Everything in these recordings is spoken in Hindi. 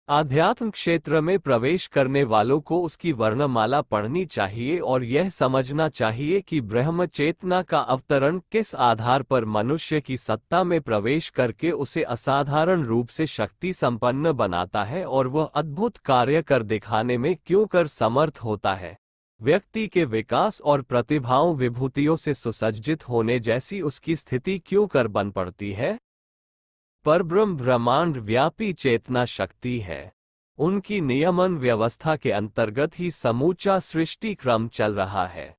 आध्यात्म क्षेत्र में प्रवेश करने वालों को उसकी वर्णमाला पढ़नी चाहिए और यह समझना चाहिए कि ब्रह्म चेतना का अवतरण किस आधार पर मनुष्य की सत्ता में प्रवेश करके उसे असाधारण रूप से शक्ति संपन्न बनाता है और वह अद्भुत कार्य कर दिखाने में क्यों कर समर्थ होता है। व्यक्ति के विकास और प्रतिभाओं विभूतियों से सुसज्जित होने जैसी उसकी स्थिति क्यों कर बन पड़ती है। परब्रह्म ब्रह्मांड व्यापी चेतना शक्ति है। उनकी नियमन व्यवस्था के अंतर्गत ही समूचा सृष्टि क्रम चल रहा है।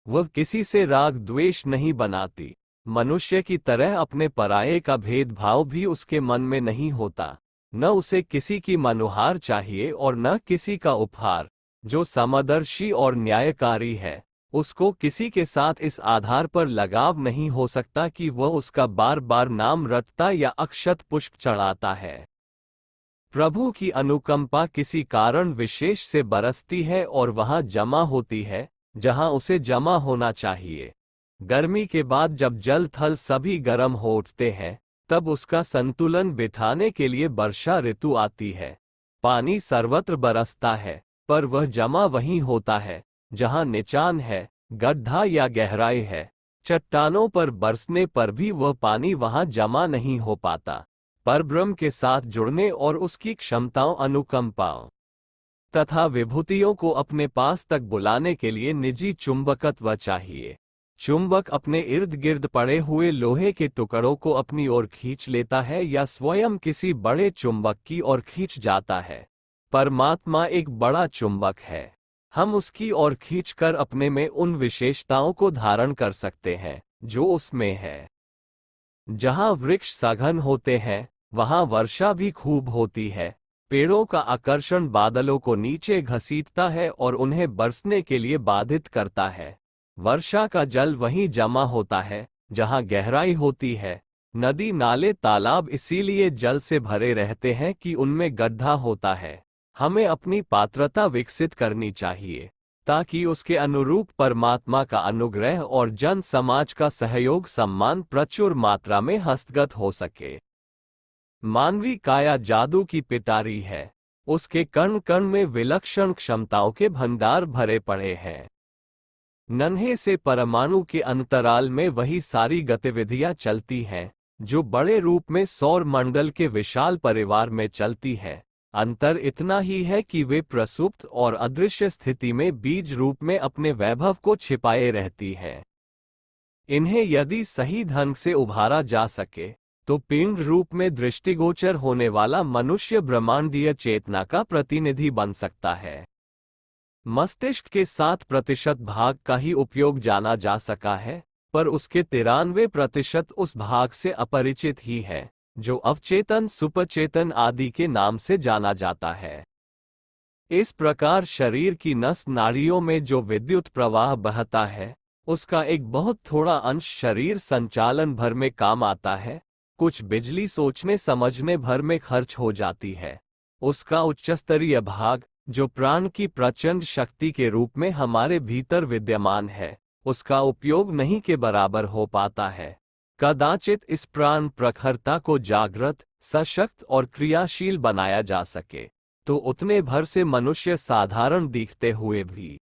वह किसी से राग द्वेष नहीं बनाती। मनुष्य की तरह अपने पराये का भेदभाव भी उसके मन में नहीं होता। न उसे किसी की मनुहार चाहिए और न किसी का उपहार। जो समदर्शी और न्यायकारी है, उसको किसी के साथ इस आधार पर लगाव नहीं हो सकता कि वह उसका बार बार नाम रटता या अक्षत पुष्प चढ़ाता है। प्रभु की अनुकंपा किसी कारण विशेष से बरसती है और वहां जमा होती है जहां उसे जमा होना चाहिए। गर्मी के बाद जब जल थल सभी गर्म हो उठते हैं, तब उसका संतुलन बिठाने के लिए वर्षा ऋतु आती है। पानी सर्वत्र बरसता है, पर वह जमा वहीं होता है जहां निचान है, गड्ढा या गहराई है। चट्टानों पर बरसने पर भी वह पानी वहां जमा नहीं हो पाता। परब्रह्म के साथ जुड़ने और उसकी क्षमताओं, अनुकंपाओं तथा विभूतियों को अपने पास तक बुलाने के लिए निजी चुंबकत्व चाहिए। चुंबक अपने इर्द गिर्द पड़े हुए लोहे के टुकड़ों को अपनी ओर खींच लेता है या स्वयं किसी बड़े चुंबक की ओर खींच जाता है। परमात्मा एक बड़ा चुंबक है। हम उसकी ओर खींचकर अपने में उन विशेषताओं को धारण कर सकते हैं जो उसमें है। जहां वृक्ष सघन होते हैं, वहां वर्षा भी खूब होती है। पेड़ों का आकर्षण बादलों को नीचे घसीटता है और उन्हें बरसने के लिए बाधित करता है। वर्षा का जल वहीं जमा होता है जहां गहराई होती है। नदी, नाले, तालाब इसीलिए जल से भरे रहते हैं कि उनमें गड्ढा होता है। हमें अपनी पात्रता विकसित करनी चाहिए ताकि उसके अनुरूप परमात्मा का अनुग्रह और जन समाज का सहयोग सम्मान प्रचुर मात्रा में हस्तगत हो सके। मानवी काया जादू की पिटारी है। उसके कण कण में विलक्षण क्षमताओं के भंडार भरे पड़े हैं। नन्हे से परमाणु के अंतराल में वही सारी गतिविधियां चलती हैं जो बड़े रूप में सौर मंडल के विशाल परिवार में चलती हैं। अंतर इतना ही है कि वे प्रसुप्त और अदृश्य स्थिति में बीज रूप में अपने वैभव को छिपाए रहती हैं। इन्हें यदि सही ढंग से उभारा जा सके तो पिंड रूप में दृष्टिगोचर होने वाला मनुष्य ब्रह्मांडीय चेतना का प्रतिनिधि बन सकता है। मस्तिष्क के 7% भाग का ही उपयोग जाना जा सका है, पर उसके 93% उस भाग से अपरिचित ही है जो अवचेतन, सुपचेतन आदि के नाम से जाना जाता है। इस प्रकार शरीर की नस नाड़ियों में जो विद्युत प्रवाह बहता है, उसका एक बहुत थोड़ा अंश शरीर संचालन भर में काम आता है। कुछ बिजली सोचने समझने भर में खर्च हो जाती है। उसका उच्चस्तरीय भाग, जो प्राण की प्रचंड शक्ति के रूप में हमारे भीतर विद्यमान है, उसका उपयोग नहीं के बराबर हो पाता है। कदाचित इस प्राण प्रखरता को जागृत, सशक्त और क्रियाशील बनाया जा सके तो उतने भर से मनुष्य साधारण दिखते हुए भी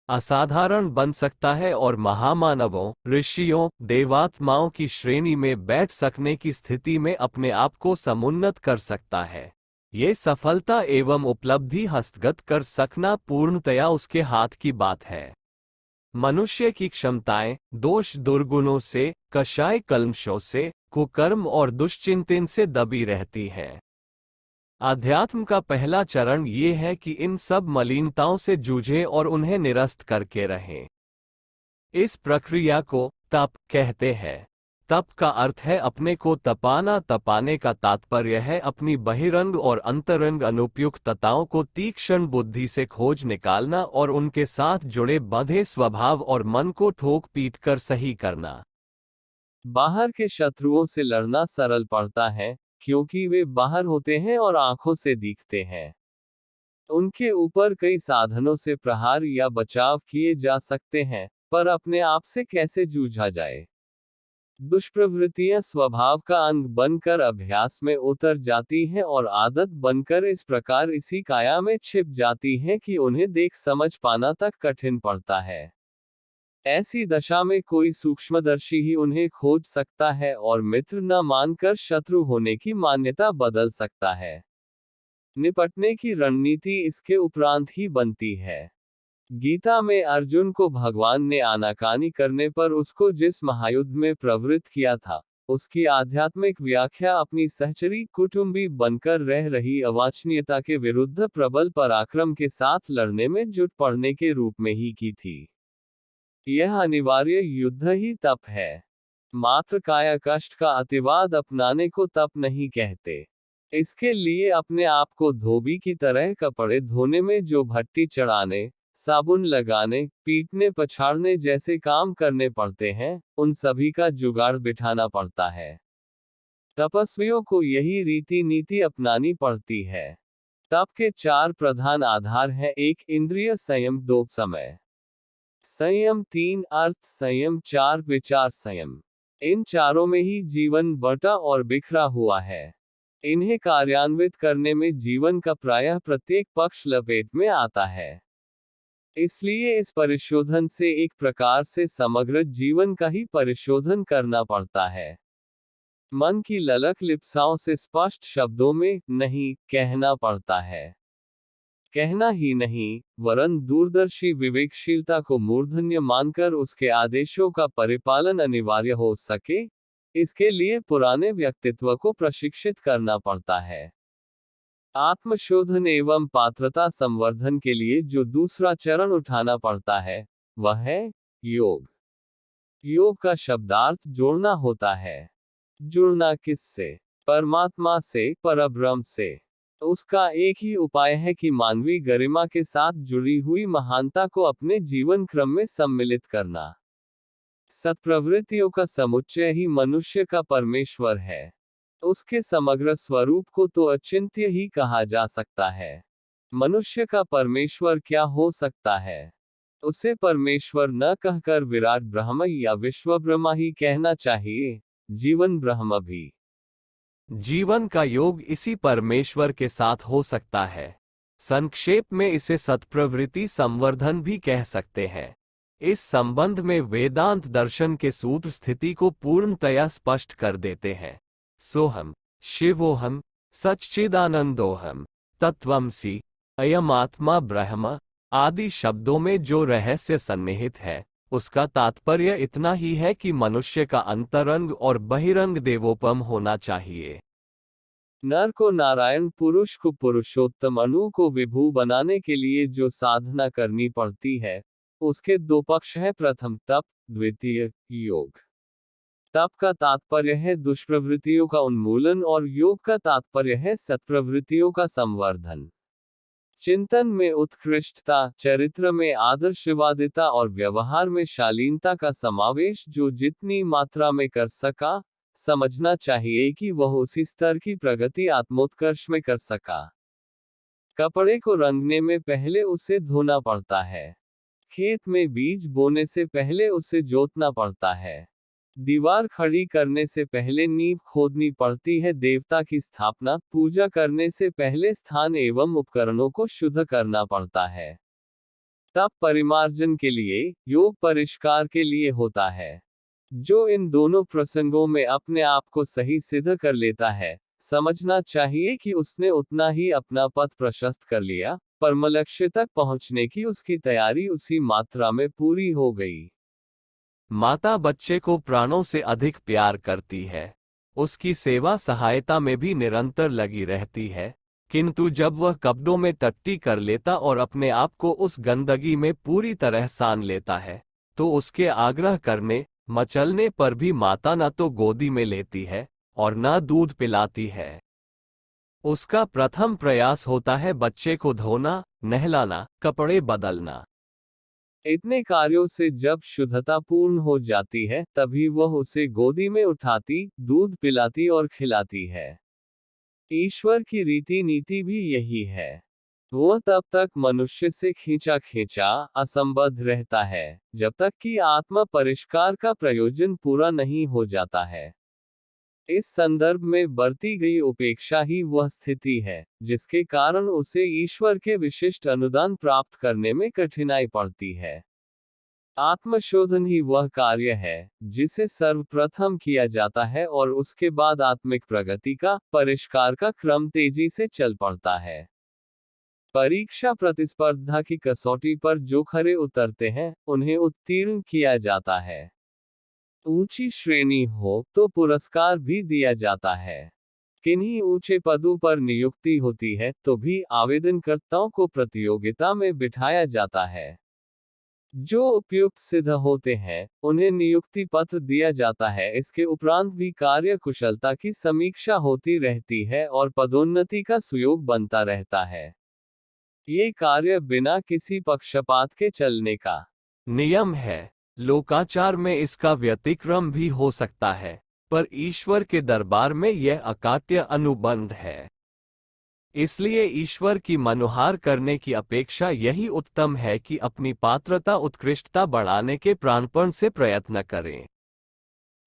असाधारण बन सकता है और महामानवों, ऋषियों, देवात्माओं की श्रेणी में बैठ सकने की स्थिति में अपने आप को समुन्नत कर सकता है। ये सफलता एवं उपलब्धि हस्तगत कर सकना पूर्णतया उसके हाथ की बात है। मनुष्य की क्षमताएं दोष दुर्गुणों से, कषाय कल्मशों से, कुकर्म और दुश्चिंतन से दबी रहती हैं। आध्यात्म का पहला चरण ये है कि इन सब मलिनताओं से जूझे और उन्हें निरस्त करके रहें। इस प्रक्रिया को तप कहते हैं। तप का अर्थ है अपने को तपाना। तपाने का तात्पर्य है अपनी बहिरंग और अंतरंग अनुपयुक्तताओं को तीक्ष्ण बुद्धि से खोज निकालना और उनके साथ जुड़े बंधे स्वभाव और मन को ठोक पीट कर सही करना। बाहर के शत्रुओं से लड़ना सरल पड़ता है क्योंकि वे बाहर होते हैं और आंखों से दिखते हैं। उनके ऊपर कई साधनों से प्रहार या बचाव किए जा सकते हैं, पर अपने आप से कैसे जूझा जाए। दुष्प्रवृत्तियां स्वभाव का अंग बनकर अभ्यास में उतर जाती हैं और आदत बनकर इस प्रकार इसी काया में छिप जाती हैं कि उन्हें देख समझ पाना तक कठिन पड़ता है। ऐसी दशा में कोई सूक्ष्मदर्शी ही उन्हें खोज सकता है और मित्र न मानकर शत्रु होने की मान्यता बदल सकता है। निपटने की रणनीति इसके उपरांत ही बनती है। गीता में अर्जुन को भगवान ने आनाकानी करने पर उसको जिस महायुद्ध में प्रवृत्त किया था, उसकी आध्यात्मिक व्याख्या अपनी सहचरी कुटुंबी बनकर रह रही अवांछनीयता के विरुद्ध प्रबल पराक्रम के साथ लड़ने में जुट पड़ने के रूप में ही की थी। यह अनिवार्य युद्ध ही तप है। मात्र काया कष्ट का अतिवाद अपनाने को तप नहीं कहते। इसके लिए अपने आप को धोबी की तरह कपड़े धोने में जो भट्टी चढ़ाने, साबुन लगाने, पीटने पछाड़ने जैसे काम करने पड़ते हैं, उन सभी का जुगाड़ बिठाना पड़ता है। तपस्वियों को यही रीति नीति अपनानी पड़ती है। तप के 4 प्रधान आधार हैं। 1 इंद्रिय संयम, 2 समय संयम, 3 अर्थ संयम, 4 विचार संयम। इन चारों में ही जीवन बटा और बिखरा हुआ है। इन्हें कार्यान्वित करने में जीवन का प्रायः प्रत्येक पक्ष लपेट में आता है। इसलिए इस परिशोधन से एक प्रकार से समग्र जीवन का ही परिशोधन करना पड़ता है। मन की ललक लिप्साओं से स्पष्ट शब्दों में नहीं कहना पड़ता है। कहना ही नहीं, वरन दूरदर्शी विवेकशीलता को मूर्धन्य मानकर उसके आदेशों का परिपालन अनिवार्य हो सके, इसके लिए पुराने व्यक्तित्व को प्रशिक्षित करना पड़ता है। आत्मशोधन एवं पात्रता संवर्धन के लिए जो दूसरा चरण उठाना पड़ता है, वह है योग। योग का शब्दार्थ जोड़ना होता है। जुड़ना किससे? परमात्मा से, परब्रह्म से। उसका एक ही उपाय है कि मानवीय गरिमा के साथ जुड़ी हुई महानता को अपने जीवन क्रम में सम्मिलित करना। सत्प्रवृत्तियों का समुच्चय ही मनुष्य का परमेश्वर है। उसके समग्र स्वरूप को तो अचिंत्य ही कहा जा सकता है। मनुष्य का परमेश्वर क्या हो सकता है? उसे परमेश्वर न कहकर विराट ब्रह्म या विश्व ब्रह्मा ही कहना चाहिए, जीवन ब्रह्म भी। जीवन का योग इसी परमेश्वर के साथ हो सकता है। संक्षेप में इसे सत्प्रवृत्ति संवर्धन भी कह सकते हैं। इस संबंध में वेदांत दर्शन के सूत्र स्थिति को पूर्णतया स्पष्ट कर देते हैं। सोहम शिवोहम सच्चिदानंदोहम तत्वमसि अयम आत्मा ब्रह्म आदि शब्दों में जो रहस्य सन्निहित है, उसका तात्पर्य इतना ही है कि मनुष्य का अंतरंग और बहिरंग देवोपम होना चाहिए। नर को नारायण, पुरुष को पुरुषोत्तम, अणु को विभू बनाने के लिए जो साधना करनी पड़ती है, उसके 2 पक्ष हैं। प्रथम तप, द्वितीय योग। तप का तात्पर्य है दुष्प्रवृत्तियों का उन्मूलन और योग का तात्पर्य है सत्प्रवृत्तियों का संवर्धन। चिंतन में उत्कृष्टता, चरित्र में आदर्शवादिता और व्यवहार में शालीनता का समावेश जो जितनी मात्रा में कर सका, समझना चाहिए कि वह उसी स्तर की प्रगति आत्मोत्कर्ष में कर सका। कपड़े को रंगने में पहले उसे धोना पड़ता है। खेत में बीज बोने से पहले उसे जोतना पड़ता है। दीवार खड़ी करने से पहले नींव खोदनी पड़ती है। देवता की स्थापना, पूजा करने से पहले स्थान एवं उपकरणों को शुद्ध करना पड़ता है। तप परिमार्जन के लिए, योग परिष्कार के लिए होता है। जो इन दोनों प्रसंगों में अपने आप को सही सिद्ध कर लेता है, समझना चाहिए कि उसने उतना ही अपना पथ प्रशस्त कर लिया, परमलक्ष्य तक पहुंचने की उसकी तैयारी उसी मात्रा में पूरी हो गई। माता बच्चे को प्राणों से अधिक प्यार करती है, उसकी सेवा सहायता में भी निरंतर लगी रहती है, किंतु जब वह कपड़ों में टट्टी कर लेता और अपने आप को उस गंदगी में पूरी तरह सान लेता है, तो उसके आग्रह करने, मचलने पर भी माता न तो गोदी में लेती है और न दूध पिलाती है। उसका प्रथम प्रयास होता है बच्चे को धोना, नहलाना, कपड़े बदलना। इतने कार्यों से जब शुद्धता पूर्ण हो जाती है, तभी वह उसे गोदी में उठाती, दूध पिलाती और खिलाती है। ईश्वर की रीति नीति भी यही है। वह तब तक मनुष्य से खींचा खींचा असंबद्ध रहता है जब तक कि आत्मा परिष्कार का प्रयोजन पूरा नहीं हो जाता है। इस संदर्भ में बरती गई उपेक्षा ही वह स्थिति है जिसके कारण उसे ईश्वर के विशिष्ट अनुदान प्राप्त करने में कठिनाई पड़ती है। आत्मशोधन ही वह कार्य है जिसे सर्वप्रथम किया जाता है और उसके बाद आत्मिक प्रगति का परिष्कार का क्रम तेजी से चल पड़ता है। परीक्षा प्रतिस्पर्धा की कसौटी पर जो खरे उतरते हैं उन्हें उत्तीर्ण किया जाता है। ऊंची श्रेणी हो तो पुरस्कार भी दिया जाता है। किन्हीं ऊंचे पदों पर नियुक्ति होती है तो भी आवेदनकर्ताओं को प्रतियोगिता में बिठाया जाता है। जो उपयुक्त सिद्ध होते हैं उन्हें नियुक्ति पत्र दिया जाता है। इसके उपरांत भी कार्य कुशलता की समीक्षा होती रहती है और पदोन्नति का सुयोग बनता रहता है। ये कार्य बिना किसी पक्षपात के चलने का नियम है। लोकाचार में इसका व्यतिक्रम भी हो सकता है, पर ईश्वर के दरबार में यह अकाट्य अनुबंध है। इसलिए ईश्वर की मनुहार करने की अपेक्षा यही उत्तम है कि अपनी पात्रता उत्कृष्टता बढ़ाने के प्राणपण से प्रयत्न करें।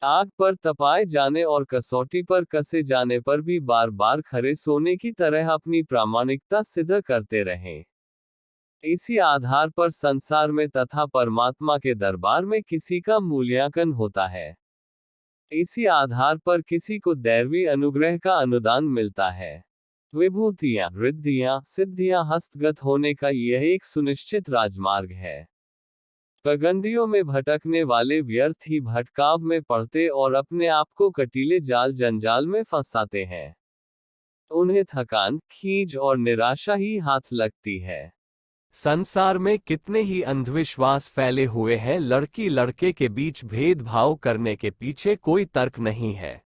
आग पर तपाए जाने और कसौटी पर कसे जाने पर भी बार बार खरे सोने की तरह अपनी प्रामाणिकता सिद्ध करते रहें। इसी आधार पर संसार में तथा परमात्मा के दरबार में किसी का मूल्यांकन होता है। इसी आधार पर किसी को दैवी अनुग्रह का अनुदान मिलता है। विभूतियां, रिद्धियां, सिद्धियां हस्तगत होने का यह एक सुनिश्चित राजमार्ग है। पगंडियों में भटकने वाले व्यर्थ ही भटकाव में पड़ते और अपने आप को कटीले जाल जंजाल में फंसाते हैं। उन्हें थकान, खींच और निराशा ही हाथ लगती है। संसार में कितने ही अंधविश्वास फैले हुए हैं। लड़की लड़के के बीच भेदभाव करने के पीछे कोई तर्क नहीं है।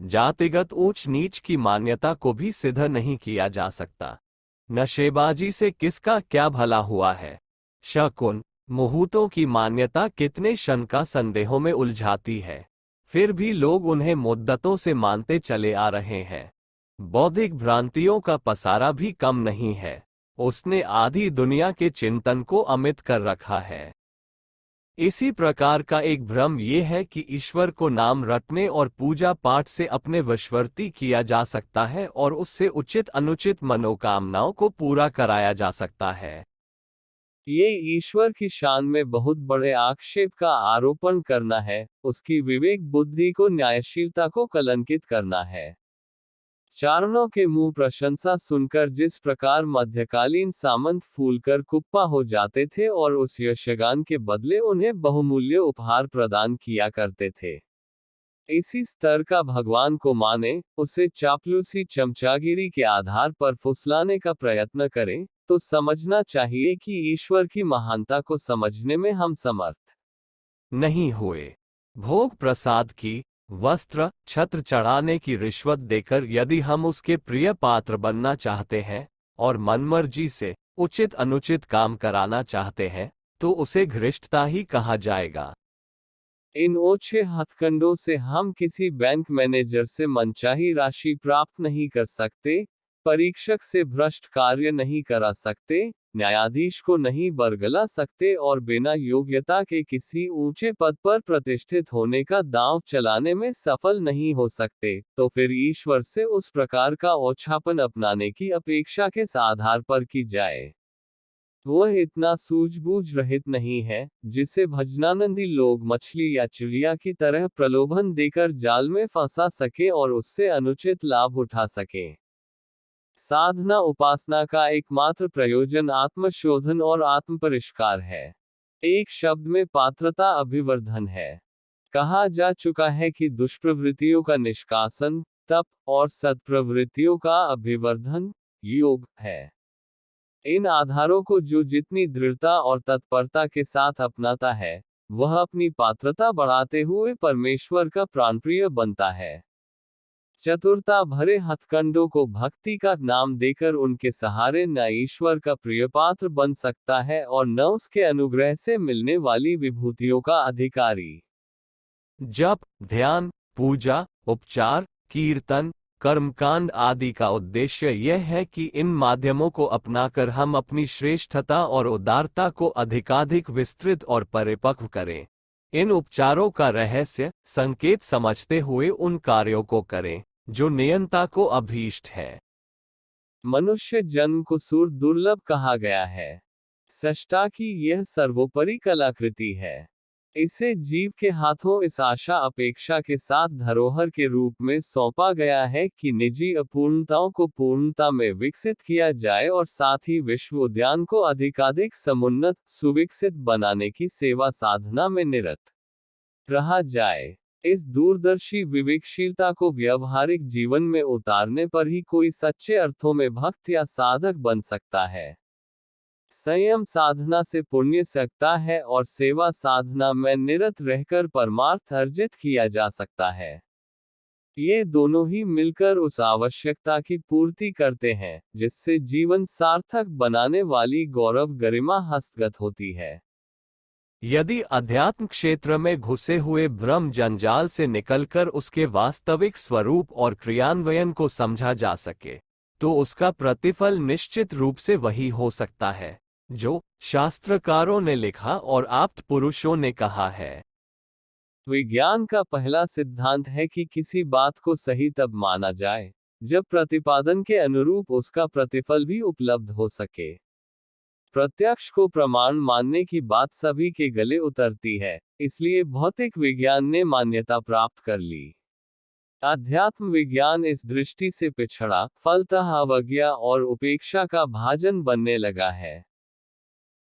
जातिगत ऊंच नीच की मान्यता को भी सिद्ध नहीं किया जा सकता। नशेबाजी से किसका क्या भला हुआ है। शकुन मुहूर्तों की मान्यता कितने शंका संदेहों में उलझाती है, फिर भी लोग उन्हें मुद्दतों से मानते चले आ रहे हैं। बौद्धिक भ्रांतियों का पसारा भी कम नहीं है। उसने आधी दुनिया के चिंतन को अमित कर रखा है। इसी प्रकार का एक भ्रम ये है कि ईश्वर को नाम रटने और पूजा पाठ से अपने वशवर्ती किया जा सकता है और उससे उचित अनुचित मनोकामनाओं को पूरा कराया जा सकता है। ये ईश्वर की शान में बहुत बड़े आक्षेप का आरोपण करना है, उसकी विवेक बुद्धि को न्यायशीलता को कलंकित करना है। चारणों के मुंह प्रशंसा सुनकर जिस प्रकार मध्यकालीन सामंत फूलकर कुप्पा हो जाते थे और उस यशगान के बदले उन्हें बहुमूल्य उपहार प्रदान किया करते थे, इसी स्तर का भगवान को माने, उसे चापलूसी चमचागिरी के आधार पर फुसलाने का प्रयत्न करें, तो समझना चाहिए कि ईश्वर की महानता को समझने में हम समर्थ नहीं हुए। भोग प्रसाद की, वस्त्र, छत्र चढ़ाने की रिश्वत देकर यदि हम उसके प्रिय पात्र बनना चाहते हैं और मनमर्जी से उचित अनुचित काम कराना चाहते हैं, तो उसे घृष्टता ही कहा जाएगा। इन ओछे हथकंडों से हम किसी बैंक मैनेजर से मनचाही राशि प्राप्त नहीं कर सकते, परीक्षक से भ्रष्ट कार्य नहीं करा सकते, न्यायाधीश को नहीं बरगला सकते और बिना योग्यता के किसी ऊंचे पद पर प्रतिष्ठित होने का दांव चलाने में सफल नहीं हो सकते, तो फिर ईश्वर से उस प्रकार का ओछापन अपनाने की अपेक्षा किस आधार पर की जाए। वह इतना सूझबूझ रहित नहीं है जिसे भजनानंदी लोग मछली या चिड़िया की तरह प्रलोभन देकर जाल में फंसा सके और उससे अनुचित लाभ उठा सके। साधना उपासना का एकमात्र प्रयोजन आत्मशोधन और आत्मपरिष्कार है। एक शब्द में पात्रता अभिवर्धन है। कहा जा चुका है कि दुष्प्रवृत्तियों का निष्कासन तप और सत्प्रवृत्तियों का अभिवर्धन योग है। इन आधारों को जो जितनी दृढ़ता और तत्परता के साथ अपनाता है, वह अपनी पात्रता बढ़ाते हुए परमेश्वर का प्राणप्रिय बनता है। चतुरता भरे हथकंडों को भक्ति का नाम देकर उनके सहारे न ईश्वर का प्रियपात्र बन सकता है और न उसके अनुग्रह से मिलने वाली विभूतियों का अधिकारी। जप, ध्यान, पूजा, उपचार, कीर्तन, कर्मकांड आदि का उद्देश्य यह है कि इन माध्यमों को अपनाकर हम अपनी श्रेष्ठता और उदारता को अधिकाधिक विस्तृत और परिपक्व करें। इन उपचारों का रहस्य संकेत समझते हुए उन कार्यों को करें जो नियंता को अभीष्ट है। मनुष्य जन्म को सूर दुर्लभ कहा गया है। सृष्टा की यह सर्वोपरि कलाकृति है। इसे जीव के हाथों इस आशा अपेक्षा के साथ धरोहर के रूप में सौंपा गया है कि निजी अपूर्णताओं को पूर्णता में विकसित किया जाए और साथ ही विश्व उद्यान को अधिकाधिक समुन्नत सुविकसित बनाने की सेवा साधना में निरत रहा जाए। इस दूरदर्शी विवेकशीलता को व्यावहारिक जीवन में उतारने पर ही कोई सच्चे अर्थों में भक्त या साधक बन सकता है। संयम साधना से पुण्य सकता है और सेवा साधना में निरत रहकर परमार्थ अर्जित किया जा सकता है। ये दोनों ही मिलकर उस आवश्यकता की पूर्ति करते हैं जिससे जीवन सार्थक बनाने वाली गौरव गरिमा हस्तगत होती है। यदि अध्यात्म क्षेत्र में घुसे हुए भ्रम जंजाल से निकलकर उसके वास्तविक स्वरूप और क्रियान्वयन को समझा जा सके, तो उसका प्रतिफल निश्चित रूप से वही हो सकता है जो शास्त्रकारों ने लिखा और आप्त पुरुषों ने कहा है। विज्ञान का पहला सिद्धांत है कि किसी बात को सही तब माना जाए जब प्रतिपादन के अनुरूप उसका प्रतिफल भी उपलब्ध हो सके। प्रत्यक्ष को प्रमाण मानने की बात सभी के गले उतरती है, इसलिए भौतिक विज्ञान ने मान्यता प्राप्त कर ली। अध्यात्म विज्ञान इस दृष्टि से पिछड़ा, फलतः अवज्ञा और उपेक्षा का भाजन बनने लगा है।